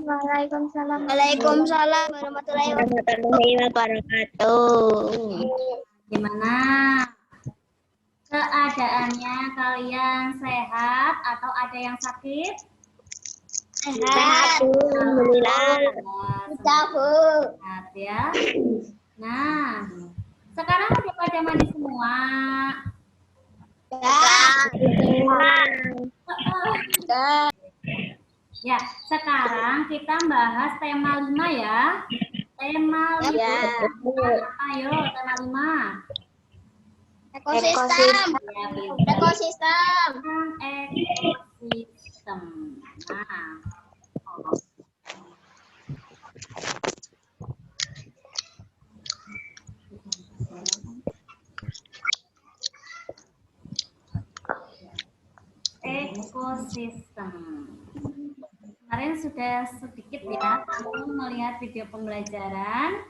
Waalaikumsalam. Waalaikumsalam warahmatullahi wabarakatuh. Gimana keadaannya, kalian sehat atau ada yang sakit? Sehat. Alhamdulillah. Sehat ya. Nah, sekarang udah pada mandi semua. Ya, sekarang kita bahas tema 5 ya. Tema 5. Ayo, tema 5. Ekosistem. Ya, Ekosistem. ekosistem. Nah, ekosistem. Kemarin sudah sedikit ya, kamu melihat video pembelajaran.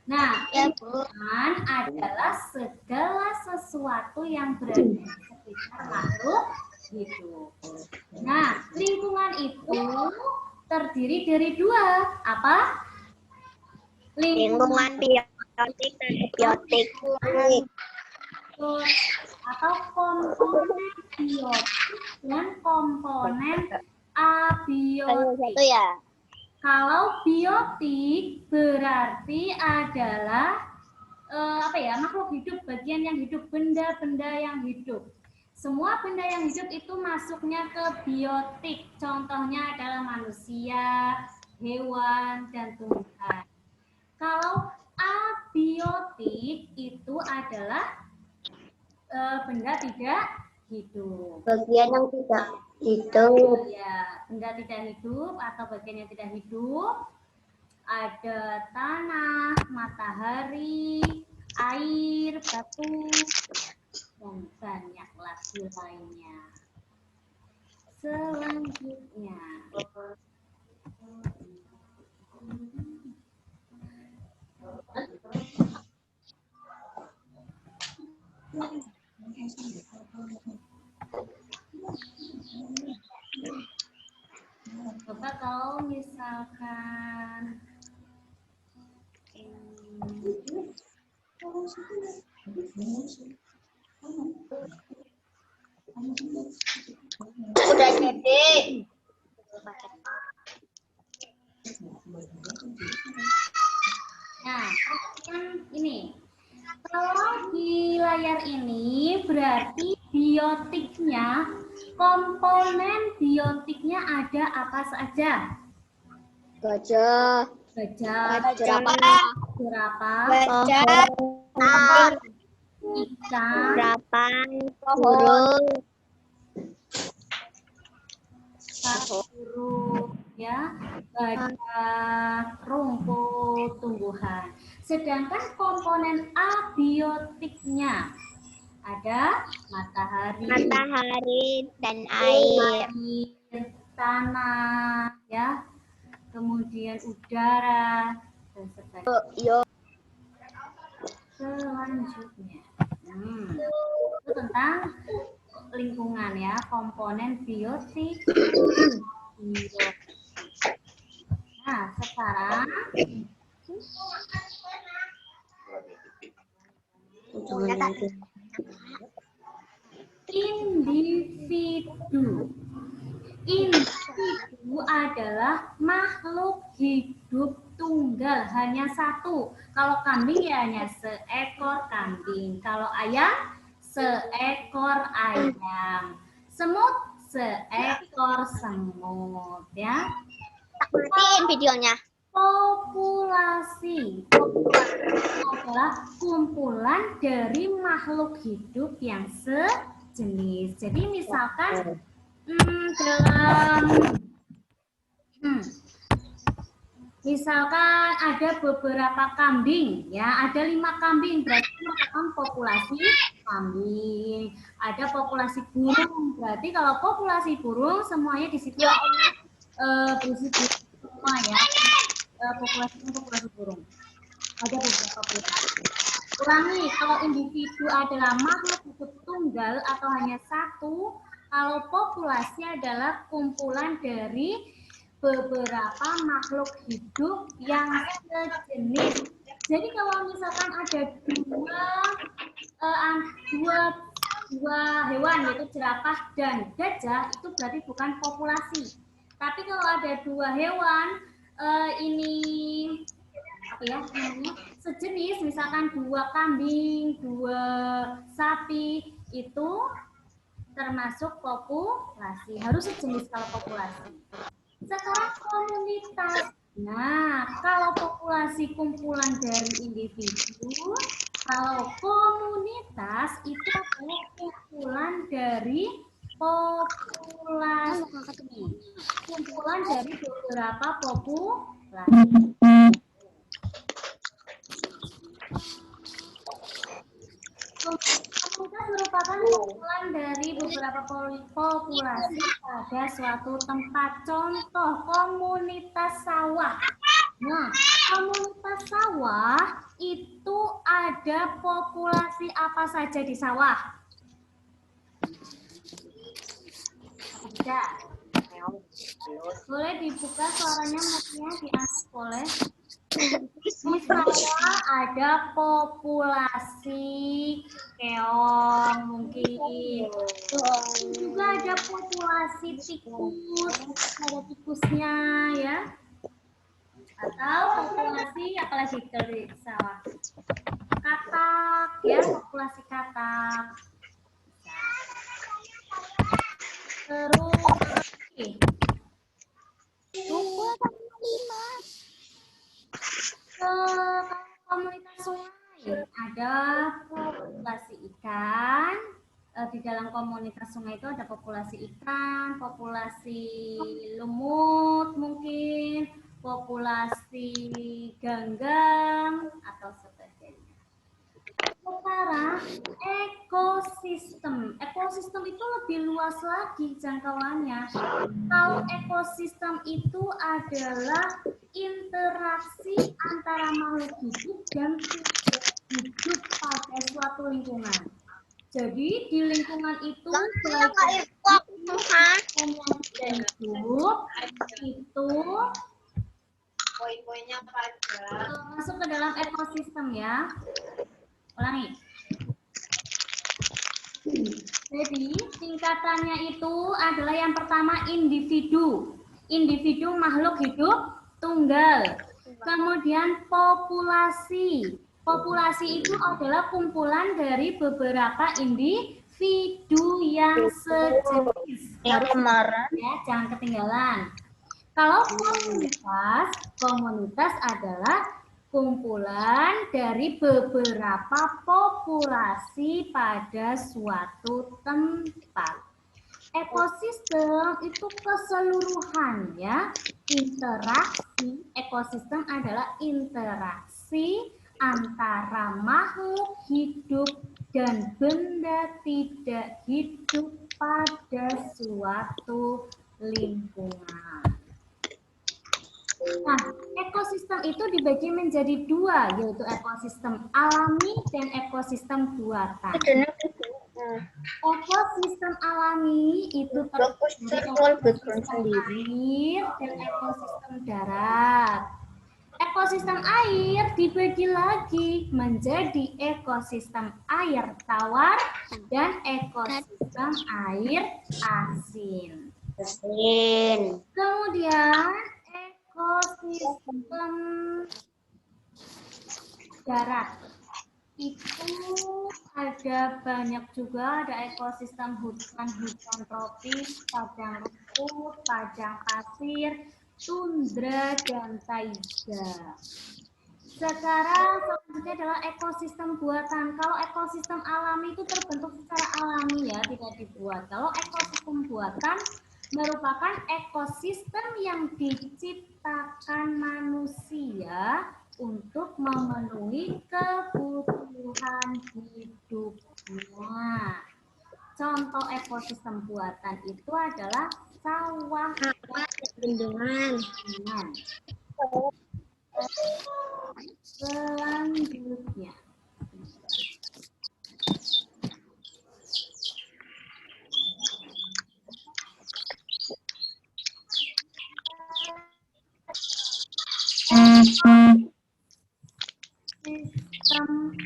Nah, Ya, Bu. lingkungan adalah segala sesuatu yang berada di sekitar makhluk hidup. Nah, lingkungan itu terdiri dari dua. Apa? Lingkungan biotik dan biotik. Atau komponen biotik dan komponen abiotik. Satu ya. Kalau biotik berarti adalah makhluk hidup, bagian yang hidup, benda-benda yang hidup. Semua benda yang hidup itu masuknya ke biotik. Contohnya adalah manusia, hewan, dan tumbuhan. Kalau abiotik itu adalah benda tidak hidup. Bagian yang tidak hidup. Ya, benda tidak hidup atau bagian yang tidak hidup. Ada tanah, matahari, air, batu, dan banyak lagi lainnya. Selanjutnya, coba kalau misalkan Udah jadi. nah, kan ini. Kalau di layar ini berarti biotiknya, komponen biotiknya ada apa saja? Gajah. Gajah, Jerapah. jerapah, Gajah. ikan, Harapan. Burung. burung, ya, gajah, rumput, tumbuhan. Sedangkan komponen abiotiknya ada matahari, Dan air. tanah, ya, kemudian udara dan sebagainya. Selanjutnya, itu tentang lingkungan ya, komponen biotik. Nah, sekarang individu. Individu adalah makhluk hidup tunggal, hanya satu. Kalau kambing ya hanya seekor kambing. Kalau ayam, seekor ayam. Semut, seekor semut, ya. Matiin videonya. Populasi adalah kumpulan dari makhluk hidup yang sejenis. Jadi misalkan misalkan ada beberapa kambing, ya, ada 5 kambing, berarti merupakan populasi kambing. Ada populasi burung, berarti kalau populasi burung semuanya di situ berisi burung semua ya. Populasi burung. Ada beberapa populasi. Ulangi, kalau individu adalah makhluk hidup tunggal atau hanya satu, kalau populasi adalah kumpulan dari beberapa makhluk hidup yang sejenis. Jadi kalau misalkan ada dua hewan, yaitu jerapah dan gajah, itu berarti bukan populasi. Tapi kalau ada dua hewan ini apa ya namanya, sejenis, misalkan dua kambing, dua sapi, itu termasuk populasi. Harus sejenis kalau populasi. Sekarang komunitas. Nah, kalau populasi kumpulan dari individu, kalau komunitas itu adalah kumpulan dari populasi. Kumpulan dari beberapa populasi. Komunitas merupakan kumpulan dari beberapa populasi pada suatu tempat. Contoh, komunitas sawah. Nah, komunitas sawah itu ada populasi apa saja di sawah? Ada. Boleh dibuka suaranya, maknya diangkat boleh. Di sawah ada populasi keong mungkin. Juga ada populasi tikus, ada tikusnya ya. Atau populasi apalagi dari sawah? Katak ya, populasi katak. Terus komunitas sungai ada populasi ikan. Di dalam komunitas sungai itu ada populasi ikan, populasi lumut mungkin, populasi ganggang atau sebagainya. Sekarang ekosistem. Ekosistem itu lebih luas lagi jangkauannya. Kalau ekosistem itu adalah interaksi antara makhluk hidup dan tidak hidup pada suatu lingkungan. Jadi di lingkungan itu hidup itu poin-poinnya pada masuk ke dalam ekosistem ya. Ulangi. Jadi tingkatannya itu adalah yang pertama individu. Individu makhluk hidup tunggal. Kemudian populasi. Populasi itu adalah kumpulan dari beberapa individu yang sejenis. Yang kemarin. Ya, jangan ketinggalan. Kalau komunitas adalah kumpulan dari beberapa populasi pada suatu tempat. Ekosistem itu keseluruhan ya. Interaksi, ekosistem adalah interaksi antara makhluk hidup dan benda tidak hidup pada suatu lingkungan. Nah, ekosistem itu dibagi menjadi dua, yaitu ekosistem alami dan ekosistem buatan. Ekosistem alami itu terdiri dari ekosistem air dan ekosistem darat. Ekosistem air dibagi lagi menjadi ekosistem air tawar dan ekosistem air asin. Kemudian ekosistem darat itu ada banyak juga, ada ekosistem hutan tropis, padang rumput, padang pasir, tundra, dan taiga. Sekarang selanjutnya adalah ekosistem buatan. Kalau ekosistem alami itu terbentuk secara alami ya, tidak dibuat. Kalau ekosistem buatan merupakan ekosistem yang diciptakan manusia untuk memenuhi kebutuhan hidupnya. Contoh ekosistem buatan itu adalah sawah, Bendungan. Selanjutnya. Sistem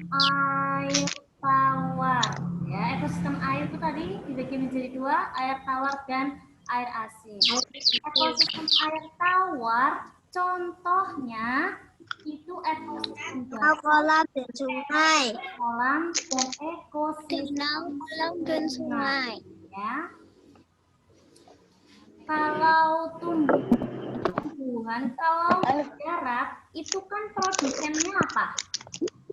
air tawar. Ya, ekosistem air itu tadi dibagi menjadi dua, air tawar dan air asin. Ekosistem air tawar contohnya itu ekosistem darat, Kolam dan sungai. kolam dan ekosistem Kolam dan sungai. ya. Kalau tumbuhan, kalau darat itu kan produsennya apa?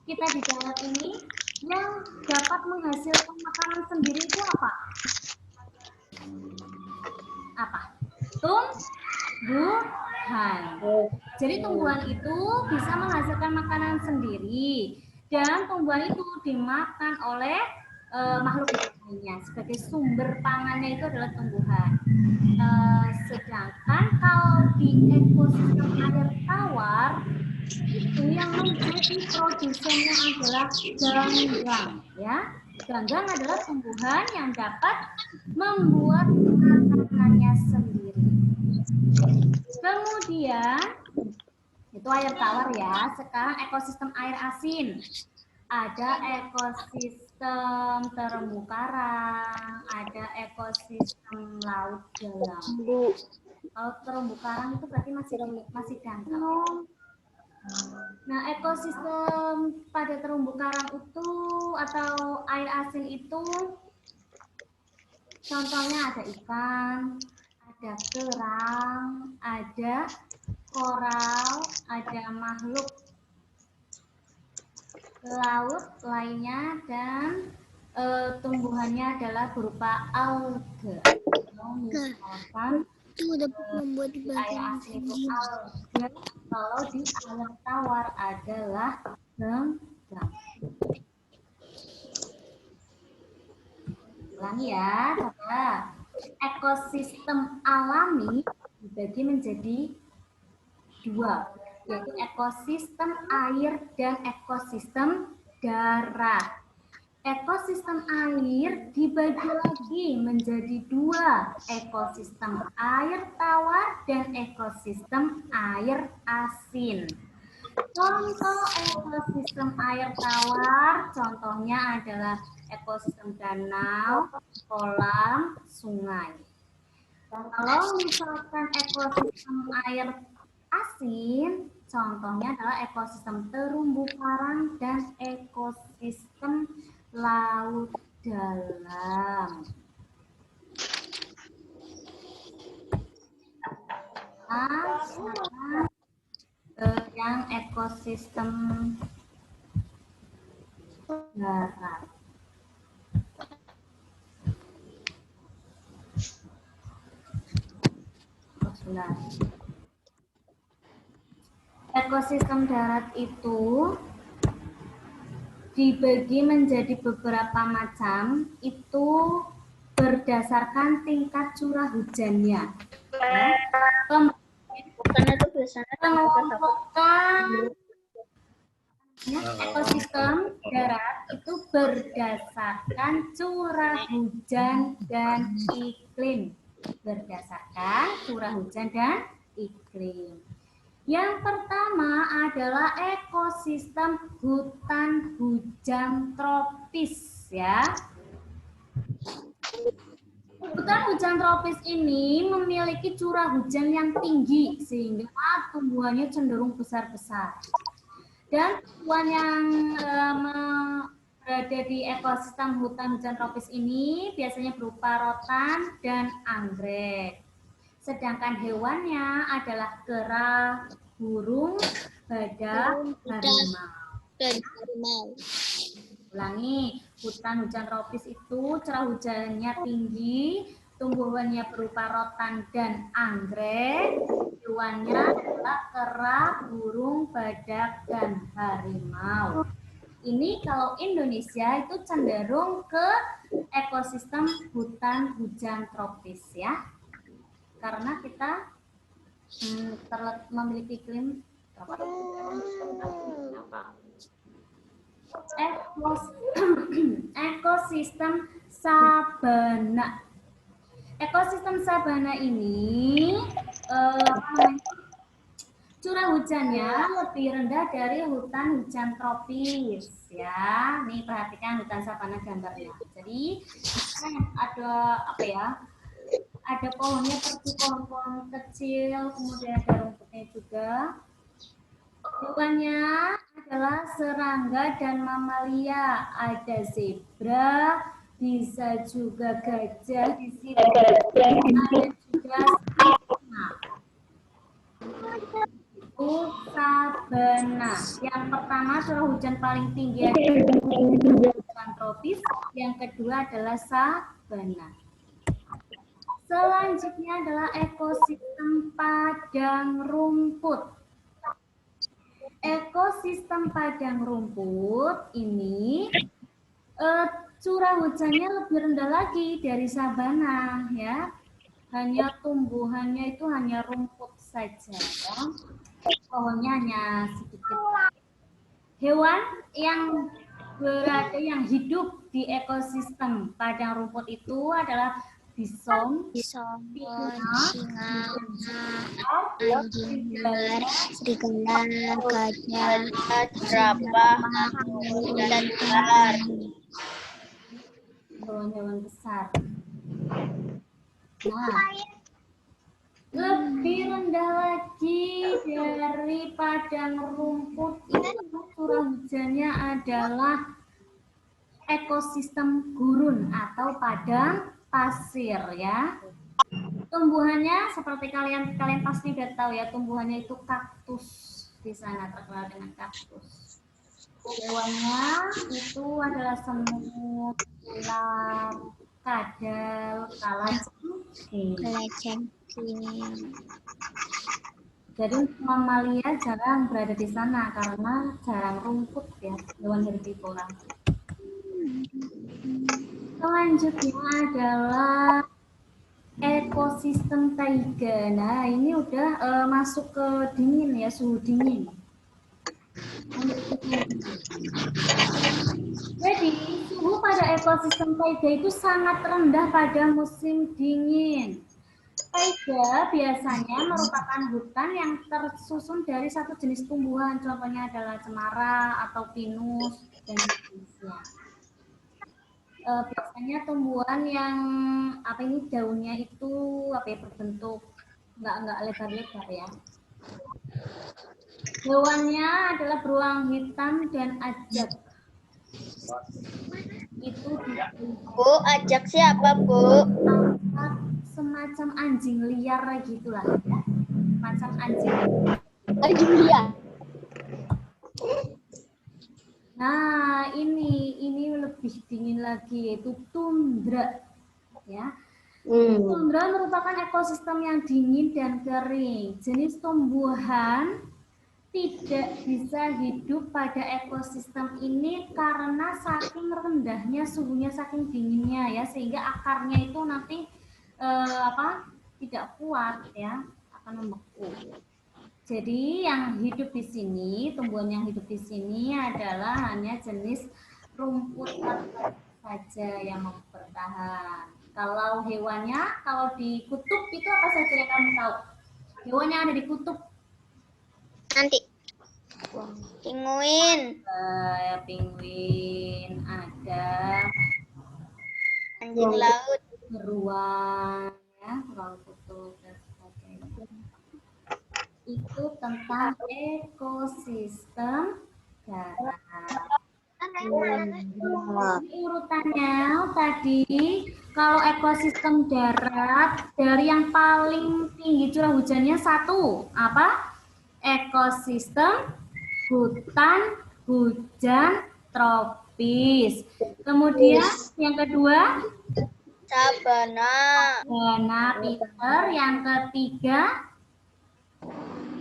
Kita di darat ini yang dapat menghasilkan makanan sendiri itu apa? Apa? Tumbuhan. Jadi tumbuhan itu bisa menghasilkan makanan sendiri dan tumbuhan itu dimakan oleh makhluk hidup lainnya. Sebagai sumber pangannya itu adalah tumbuhan. Sedangkan kalau di ekosistem air tawar itu yang menjadi produsennya adalah ganggang, ya. Ganggang adalah tumbuhan yang dapat membuat makanannya sendiri. Kemudian itu air tawar ya. Sekarang ekosistem air asin. Ada ekosistem terumbu karang, ada ekosistem laut dalam. Kalau terumbu karang itu berarti masih dangkal. Nah, ekosistem pada terumbu karang itu atau air asin itu contohnya ada ikan, ada kerang, ada koral, ada makhluk laut lainnya dan tumbuhannya adalah berupa alga. Misalkan Itu dapat membuat air asin itu alga, kalau di air tawar adalah ganggang. Ulangi ya, coba. Ekosistem alami dibagi menjadi dua, yaitu ekosistem air dan ekosistem darat. Ekosistem air dibagi lagi menjadi dua, ekosistem air tawar dan ekosistem air asin. Contoh ekosistem air tawar, contohnya adalah ekosistem danau, kolam, sungai. Kalau misalkan ekosistem air asin, contohnya adalah ekosistem terumbu karang dan ekosistem laut dalam. Yang ekosistem darat. Ekosistem darat itu dibagi menjadi beberapa macam, itu berdasarkan tingkat curah hujannya. Karena itu biasanya Pengelompokan ekosistem darat itu berdasarkan curah hujan dan iklim. Berdasarkan curah hujan dan iklim. Yang pertama adalah ekosistem hutan hujan tropis ya. Hutan hujan tropis ini memiliki curah hujan yang tinggi sehingga tumbuhannya cenderung besar-besar. Dan tumbuhan yang berada di ekosistem hutan hujan tropis ini biasanya berupa rotan dan anggrek. Sedangkan hewannya adalah kera, burung, badak, harimau. Ulangi, hutan hujan tropis itu curah hujannya tinggi, tumbuhannya berupa rotan dan anggrek, hewannya adalah kera, burung, badak, dan harimau. Ini kalau Indonesia itu cenderung ke ekosistem hutan hujan tropis ya. Karena kita memiliki iklim ekosistem sabana. Ekosistem sabana ini curah hujannya lebih rendah dari hujan tropis ya. Nih perhatikan hutan sabana gambarnya. Jadi ada apa ya? Ada pohonnya seperti pohon-pohon kecil, kemudian ada rumputnya juga. Hewannya adalah serangga dan mamalia. Ada zebra, bisa juga gajah di sini. Ada juga singa. Itu sabana. Yang pertama curah hujan paling tinggi adalah hutan tropis. Yang kedua adalah sabana. Selanjutnya adalah ekosistem padang rumput. Ekosistem padang rumput ini curah hujannya lebih rendah lagi dari sabana ya. Hanya tumbuhannya itu hanya rumput saja ya. Pohonnya hanya sedikit. Hewan yang berada yang hidup di ekosistem padang rumput itu adalah bison, Bisongot, singa, anjing, serigala, gajah, jerapah, dan ular. hewan-hewan besar. Nah, lebih rendah lagi dari padang rumput itu curah hujannya adalah ekosistem gurun atau padang pasir ya. Tumbuhannya seperti kalian pasti udah tahu ya, tumbuhannya itu kaktus, di sana terkenal dengan kaktus. Hewannya itu adalah semut, ular, kadal, kalajengking. kalajengking. Jadi mamalia jarang berada di sana karena jarang rumput ya, hewan herbivora. Selanjutnya adalah ekosistem taiga. Nah, ini udah masuk ke dingin ya, suhu dingin. Jadi, suhu pada ekosistem taiga itu sangat rendah pada musim dingin. Taiga biasanya merupakan hutan yang tersusun dari satu jenis tumbuhan, contohnya adalah cemara atau pinus dan seterusnya. Biasanya tumbuhan yang daunnya itu berbentuk nggak lebar-lebar ya. Hewannya adalah beruang hitam dan ajak. Itu Bu, ajak siapa, Bu? semacam anjing liar gitulah ya. Macam anjing. Anjing liar. Nah, ini lebih dingin lagi, yaitu tundra. Ya. Tundra merupakan ekosistem yang dingin dan kering. Jenis tumbuhan tidak bisa hidup pada ekosistem ini karena saking rendahnya suhunya, saking dinginnya ya, sehingga akarnya itu nanti tidak kuat ya, akan membeku. Jadi yang hidup di sini, tumbuhan yang hidup di sini adalah hanya jenis rumput saja yang bertahan. Kalau hewannya, kalau di kutub itu apa saja yang kamu tahu? Hewan yang ada di kutub? Nanti. Penguin. Penguin, ada Anjing laut. beruang, ya, beruang kutub dan sebagainya. Itu tentang ekosistem darat. Urutannya tadi, kalau ekosistem darat dari yang paling tinggi curah hujannya satu, apa? Ekosistem hutan hujan tropis. Kemudian yang kedua, Sabana. Sabana Peter. Yang ketiga,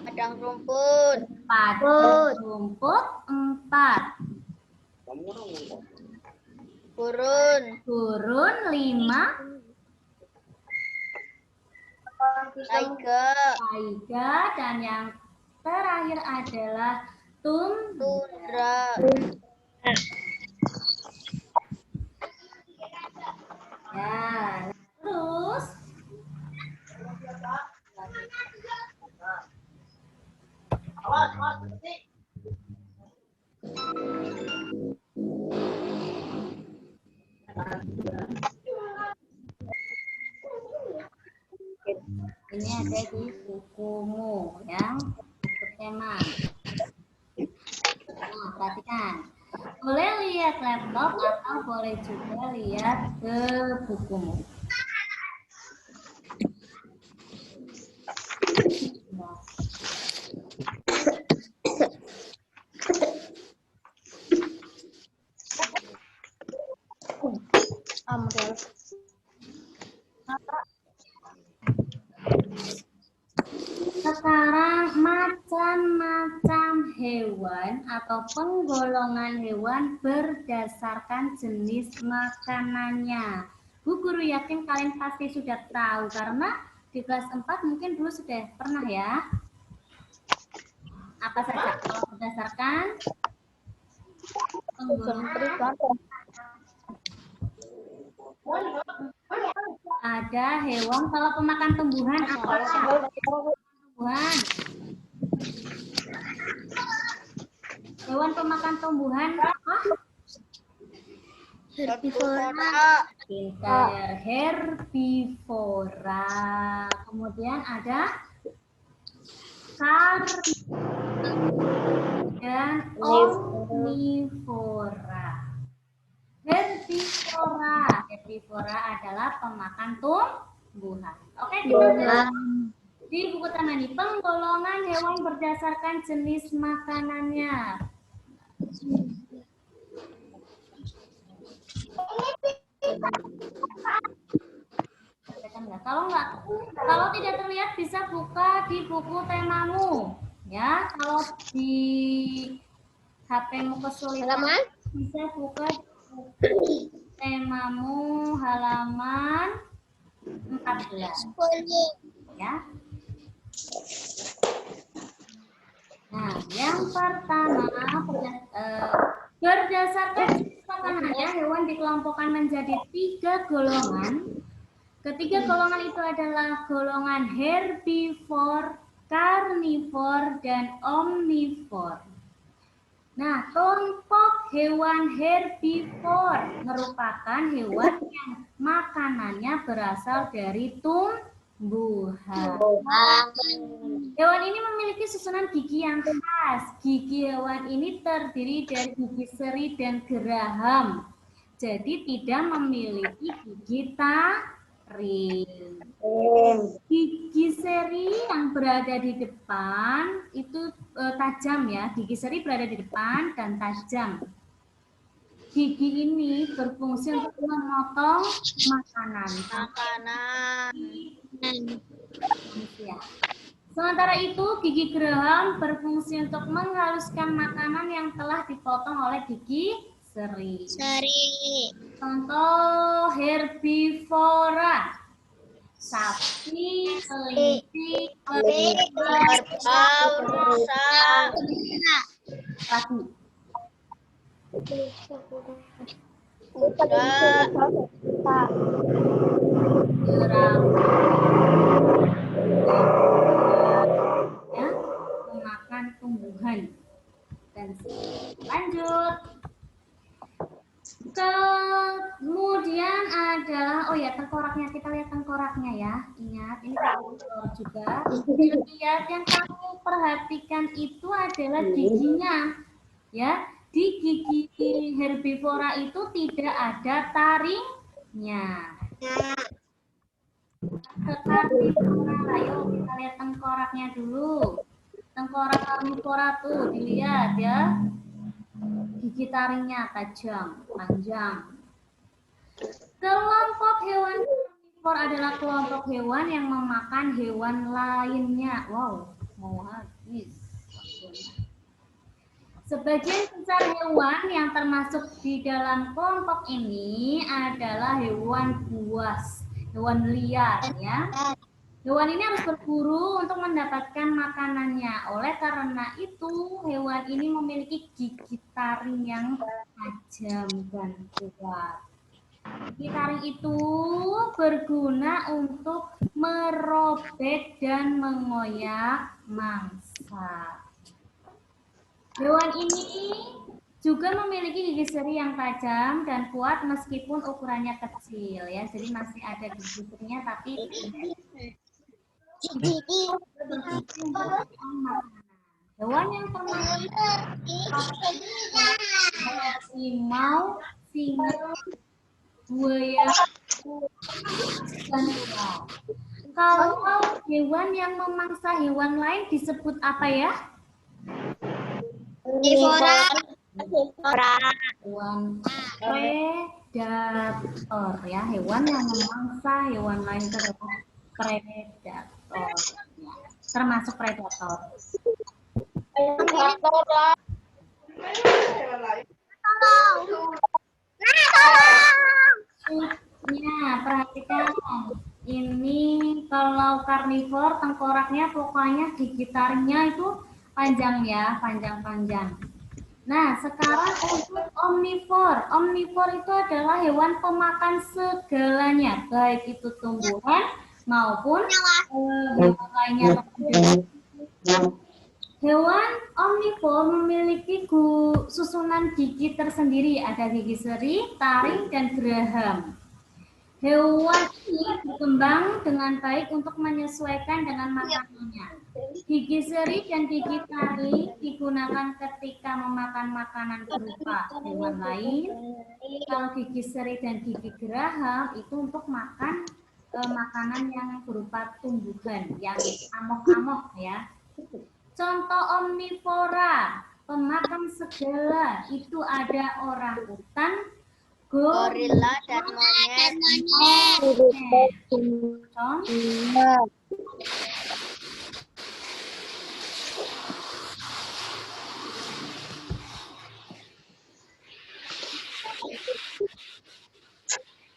Padang rumput. padang rumput. 4, Gurun. gurun. 5, Taiga. taiga. Dan yang terakhir adalah tundra. Ya, terus ada di bukumu ya, buku tema. Nah, perhatikan. Boleh lihat laptop atau boleh juga lihat ke bukumu. Sekarang macam-macam hewan atau penggolongan hewan berdasarkan jenis makanannya. Bu Guru yakin kalian pasti sudah tahu karena di kelas 4 mungkin dulu sudah pernah ya. Apa saja kalau berdasarkan penggolongan? Ada hewan, kalau pemakan tumbuhan apa? Tumbuhan. Hewan pemakan tumbuhan apa? Herbivora. Pintar, herbivora. Kemudian ada karnivora dan omnivora. Herbivora adalah pemakan tumbuhan. Oke, kita lihat di buku tema ini penggolongan hewan berdasarkan jenis makanannya. Kalau tidak terlihat bisa buka di buku temamu, ya. Kalau di HP-mu kesulitan bisa buka di buku temamu halaman 14, ya. Nah, yang pertama berdasarkan jenis makanannya hewan dikelompokkan menjadi 3 golongan. Ketiga golongan itu adalah golongan herbivor, karnivor, dan omnivor. Nah, kelompok hewan herbivor merupakan hewan yang makanannya berasal dari tumbuhan. Hewan ini memiliki susunan gigi yang khas. Gigi hewan ini terdiri dari gigi seri dan geraham. Jadi tidak memiliki gigi taring. Gigi seri yang berada di depan itu tajam ya. Gigi seri berada di depan dan tajam. Gigi ini berfungsi untuk memotong makanan. Ya. Sementara itu, gigi geraham berfungsi untuk menghaluskan makanan yang telah dipotong oleh gigi seri. Contoh herbivora. Sapi, kelinci, Kerbau, rusa, sapi. kuda, Ya, memakan tumbuhan. Dan lanjut. Kemudian adalah, oh ya, tengkoraknya, kita lihat tengkoraknya ya. Ingat, ini tengkorak juga. Lihat yang kamu perhatikan itu adalah giginya. Ya, di gigi herbivora itu tidak ada taringnya. Karnivora, ayo kita lihat tengkoraknya dulu. Tengkorak karnivora tuh dilihat ya. Gigi taringnya tajam, panjang. Kelompok hewan karnivor adalah kelompok hewan yang memakan hewan lainnya. Wow, mau habis. Sebagian besar hewan yang termasuk di dalam kelompok ini adalah hewan buas, hewan liar ya. Hewan ini harus berburu untuk mendapatkan makanannya. Oleh karena itu, hewan ini memiliki gigi taring yang tajam dan kuat. Gigi taring itu berguna untuk merobek dan mengoyak mangsa. Hewan ini juga memiliki gigi seri yang tajam dan kuat meskipun ukurannya kecil ya. Jadi masih ada gigi serinya tapi Hewan yang pernah harimau, singa, buaya, dan kera. Kalau hewan yang memangsa hewan lain disebut apa ya? Hewan predator ya, hewan yang memangsa hewan lain itu adalah predator. Ya, termasuk predator. Ya, perhatikan. Ini kalau karnivor tengkoraknya pokoknya gigi taringnya itu panjang ya, panjang-panjang. Nah, sekarang untuk omnivor. Omnivor itu adalah hewan pemakan segalanya, baik itu tumbuhan maupun hewan lainnya. Hewan omnivor memiliki susunan gigi tersendiri, ada gigi seri, taring, dan geraham. Hewan ini berkembang dengan baik untuk menyesuaikan dengan makanannya. Gigi seri dan gigi taring digunakan ketika memakan makanan berupa hewan lain. Kalau gigi seri dan gigi geraham itu untuk makan makanan yang berupa tumbuhan, yang amok-amok ya. Contoh omnivora, pemakan segala, itu ada orangutan, Gorila dan monyet.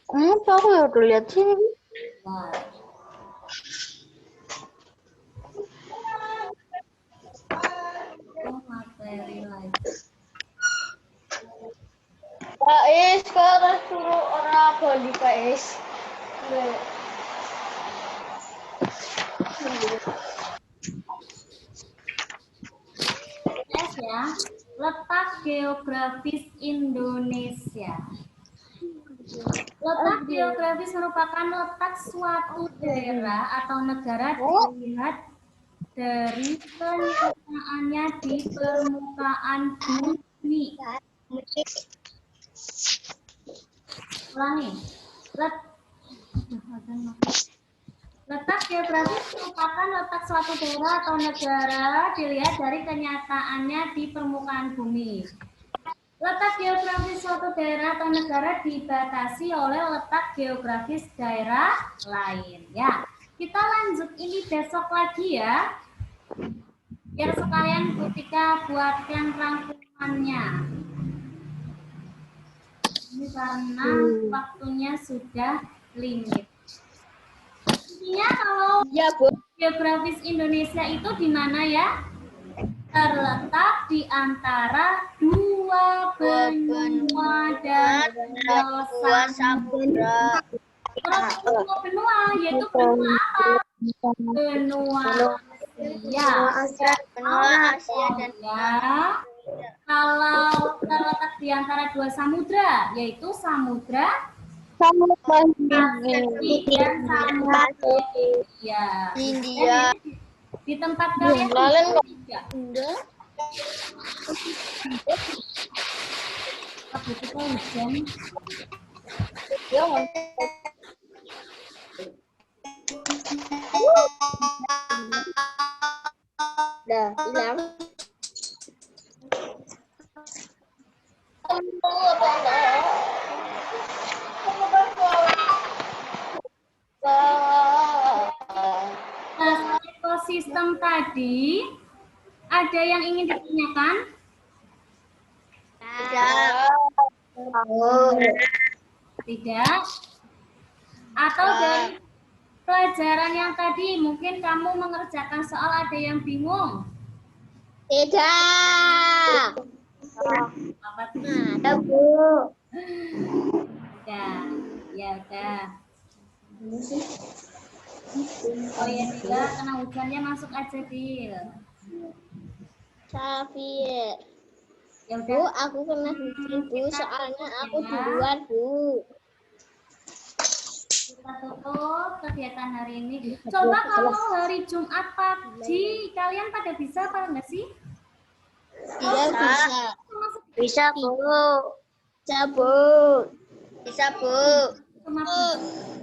Apa aku ya udah lihat sini. Materi lain. Pais, sekarang suruh orang Bali, Pais. S ya, letak geografis Indonesia. Letak geografis merupakan letak suatu daerah atau negara dilihat dari kenyataannya di permukaan bumi. Ulangi. Letak geografis merupakan letak suatu daerah atau negara dilihat dari kenyataannya di permukaan bumi. Letak geografis suatu daerah atau negara dibatasi oleh letak geografis daerah lain. Ya, kita lanjut ini besok lagi ya. Biar sekalian ketika buatkan rangkumannya. Ini karena waktunya sudah limit. Intinya kalau geografis Indonesia itu di mana ya? Terletak di antara dua benua dan dua samudra. Terus dua benua yaitu benua apa? Benua Asia. Benua Asia dan kalau terletak di antara dua samudra, yaitu samudra Pasifik dan samudra India. Di tempat kalian tidak. Kita hujan. Udah hilang. Nah, ekosistem tadi ada yang ingin ditanyakan? Tidak. Atau dari pelajaran yang tadi mungkin kamu mengerjakan soal ada yang bingung? Tidak. Apa tuh? Ada, Bu. Ya udah. Oh ya tidak, kena hujannya masuk aja Dil. Safir. Ya Bu, udah. aku kena hujan, Bu. Soalnya aku duluan, Bu. kita tutup kegiatan hari ini. Coba kalau hari Jumat pagi, kalian pada bisa apa enggak sih? Iya bisa. Bisa Bu. Bisa Bu. Bisa Bu.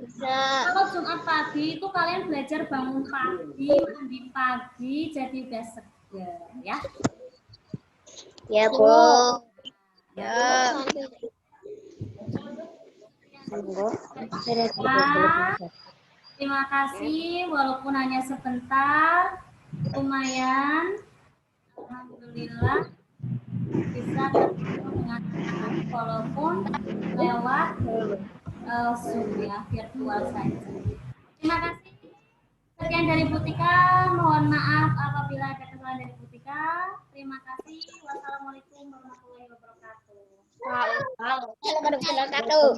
Bisa. Kalau Jumat pagi itu kalian belajar bangun pagi, mandi pagi, jadi udah segar ya. Ya Bu. Ya. Terima kasih, walaupun hanya sebentar, lumayan. Alhamdulillah bisa ketemu dengan anak walaupun lewat Zoom ya, virtual saja. Terima kasih. Sekian dari Butika, mohon maaf apabila ada kesalahan dari Butika. Terima kasih. Wassalamualaikum warahmatullahi wabarakatuh. Assalamualaikum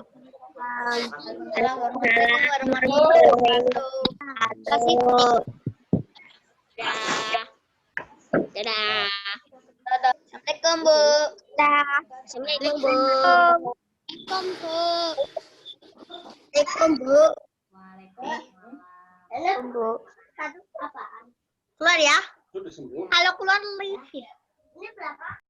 warahmatullahi wabarakatuh. Terima kasih. Dadah. Assalamualaikum Bu. Assalamualaikum Bu. Assalamualaikum Bu. Waalaikumsalam. Halo Bu. Keluar ya? Kalau keluar live ya. Ini berapa?